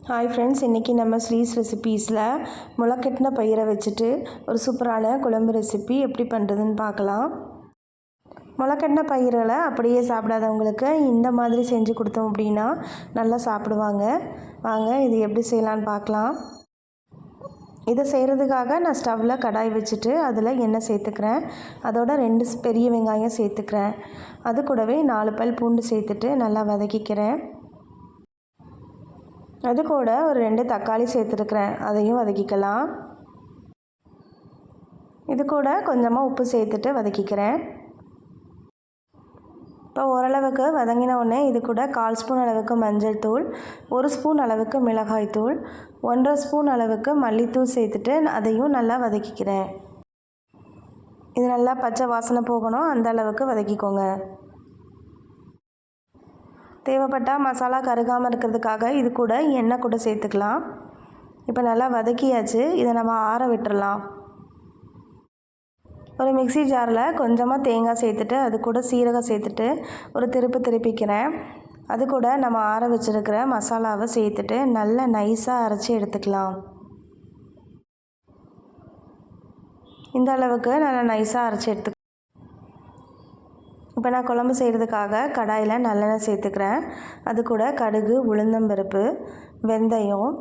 Hi friends, இன்றைக்கி நம்ம ஸ்ரீஸ் ரெசிபீஸில் முளைக்கட்டின பயிரை வச்சுட்டு ஒரு சூப்பரான குழம்பு ரெசிபி எப்படி பண்ணுறதுன்னு பார்க்கலாம். முளைக்கட்டின பயிர்களை அப்படியே சாப்பிடாதவங்களுக்கு இந்த மாதிரி செஞ்சு கொடுத்தோம் அப்படின்னா நல்லா சாப்பிடுவாங்க. வாங்க இது எப்படி செய்யலான்னு பார்க்கலாம். இதை செய்கிறதுக்காக நான் ஸ்டவ்வில் கடாய் வச்சுட்டு அதில் எண்ணெய் சேர்த்துக்கிறேன். அதோட 2 பெரிய வெங்காயம் சேர்த்துக்கிறேன். அது கூடவே 4 பல் பூண்டு சேர்த்துட்டு நல்லா வதக்கிக்கிறேன். அது கூட ஒரு 2 தக்காளி சேர்த்துருக்குறேன், அதையும் வதக்கிக்கலாம். இது கூட கொஞ்சமாக உப்பு சேர்த்துட்டு வதக்கிக்கிறேன். இப்போ ஓரளவுக்கு வதங்கின உடனே இது கூட 1/4 ஸ்பூன் அளவுக்கு மஞ்சள் தூள், 1 ஸ்பூன் அளவுக்கு மிளகாய் தூள், 1/2 ஸ்பூன் அளவுக்கு மல்லித்தூள் சேர்த்துட்டு அதையும் நல்லா வதக்கிக்கிறேன். இது நல்லா பச்சை வாசனை போகணும், அந்த அளவுக்கு வதக்கிக்கோங்க. தேவைப்பட்டால் மசாலா கருகாமல் இருக்கிறதுக்காக இது கூட எண்ணெய் கூட சேர்த்துக்கலாம். இப்போ நல்லா வதக்கியாச்சு. இதை நம்ம ஆற விட்டுறலாம். ஒரு மிக்ஸி ஜாரில் கொஞ்சமாக தேங்காய் சேர்த்துட்டு அது கூட சீரகம் சேர்த்துட்டு ஒரு திருப்பிக்கிறேன். அது கூட நம்ம ஆற வச்சுருக்கிற மசாலாவை சேர்த்துட்டு நல்லா நைஸாக அரைச்சி எடுத்துக்கலாம். இந்த அளவுக்கு நல்லா நைஸாக அரைச்சி எடுத்துக்கலாம். இப்போ நான் குழம்பு செய்கிறதுக்காக கடாயில் நல்லெண்ணெய் சேர்த்துக்கிறேன். அது கூட கடுகு, உளுந்தம்பருப்பு, வெந்தயம்,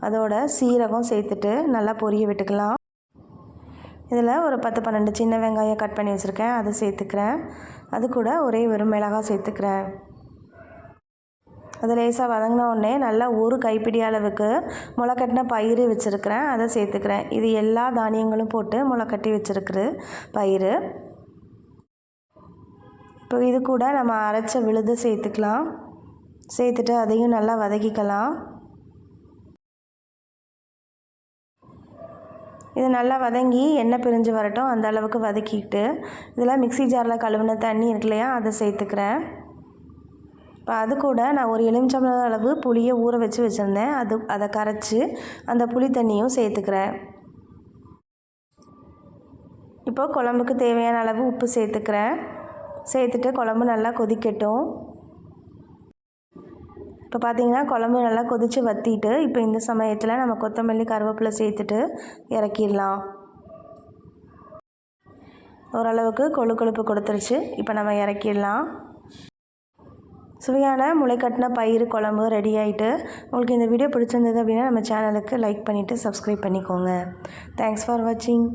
அதோட சீரகம் சேர்த்துட்டு நல்லா பொரிய விட்டுக்கலாம். இதில் ஒரு 10-12 சின்ன வெங்காயம் கட் பண்ணி வச்சுருக்கேன், அதை சேர்த்துக்கிறேன். அது கூட ஒரே ஒரு மிளகாய் சேர்த்துக்கிறேன். அது லேசாக வதங்கின உடனே நல்லா ஒரு கைப்பிடி அளவுக்கு முளைக்கட்டின பயிறு வச்சுருக்கிறேன், அதை சேர்த்துக்கிறேன். இது எல்லா தானியங்களும் போட்டு முளைக்கட்டி வச்சுருக்குற பயிறு. இப்போ இது கூட நம்ம அரைச்ச விழுது சேர்த்துக்கலாம். சேர்த்துட்டு அதையும் நல்லா வதக்கிக்கலாம். இது நல்லா வதங்கி எண்ணெய் பிரிஞ்சு வரட்டும், அந்த அளவுக்கு வதக்கிட்டு இதில் மிக்ஸி ஜாரில் கழுவின தண்ணி இருக்கு இல்லையா, அதை சேர்த்துக்கிறேன். இப்போ அது கூட நான் ஒரு எலுமிச்சம்பழம் அளவு புளியை ஊற வச்சுருந்தேன், அதை கரைச்சி அந்த புளி தண்ணியும் சேர்த்துக்கிறேன். இப்போ குழம்புக்கு தேவையான அளவு உப்பு சேர்த்துக்கிறேன். சேர்த்துட்டு குழம்பு நல்லா கொதிக்கட்டும். இப்போ பார்த்திங்கன்னா குழம்பு நல்லா கொதித்து வற்றிட்டு இப்போ இந்த சமயத்தில் நம்ம கொத்தமல்லி, கருவேப்பிலை சேர்த்துட்டு இறக்கிடலாம். ஓரளவுக்கு கொழுப்பு கொடுத்துருச்சு. இப்போ நம்ம இறக்கிடலாம். சுவையான முளைக்கட்டின பயிறு குழம்பு ரெடி ஆகிட்டு. உங்களுக்கு இந்த வீடியோ பிடிச்சிருந்தது அப்படின்னா நம்ம சேனலுக்கு லைக் பண்ணிவிட்டு சப்ஸ்கிரைப் பண்ணிக்கோங்க. தேங்க்ஸ் ஃபார் வாட்சிங்.